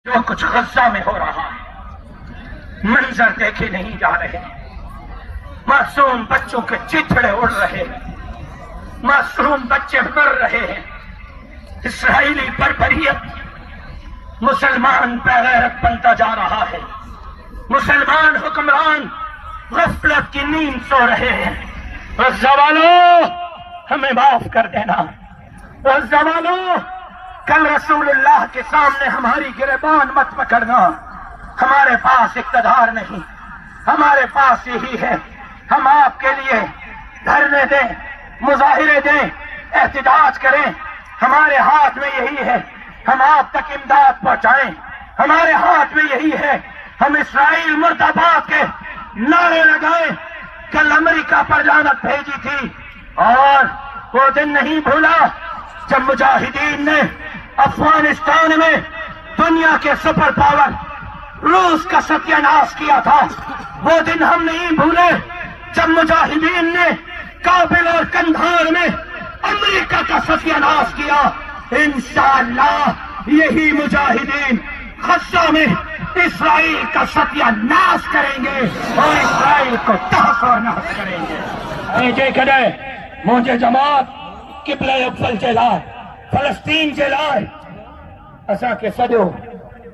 جو کچھ غزہ میں ہو رہا ہے منظر دیکھے نہیں جا رہے، معصوم بچوں کے چتھڑے اڑ رہے ہیں، معصوم بچے مر رہے ہیں۔ اسرائیلی بربریت مسلمان بغیرت بنتا جا رہا ہے، مسلمان حکمران غفلت کی نیند سو رہے ہیں۔ غزہ والوں ہمیں معاف کر دینا، غزہ والوں کل رسول اللہ کے سامنے ہماری گریبان مت پکڑنا۔ ہمارے پاس اقتدار نہیں، ہمارے پاس یہی ہے، ہم آپ کے لیے دھرنے دیں، مظاہرے دیں، احتجاج کریں، ہمارے ہاتھ میں یہی ہے، ہم آپ تک امداد پہنچائیں، ہمارے ہاتھ میں یہی ہے، ہم اسرائیل مرد آباد کے نعرے لگائیں۔ کل امریکہ پر لعنت بھیجی تھی اور وہ دن نہیں بھولا جب مجاہدین نے افغانستان میں دنیا کے سپر پاور روس کا ستیہ ناش کیا تھا۔ وہ دن ہم نہیں بھولے جب مجاہدین نے کابل اور کندھار میں امریکہ کا ستیہ ناش کیا۔ انشاءاللہ یہی مجاہدین غزہ میں اسرائیل کا ستیہ ناش کریں گے اور اسرائیل کو تحس و نحس کریں گے۔ ایجے کدے مجھے جماعت قبلہ افضل چے لائے، فلسطین چے لائے، اسا کے سجو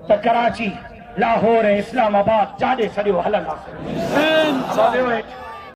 تا کراچی، لاہور، اسلام آباد جانے سجو حلال حاصل۔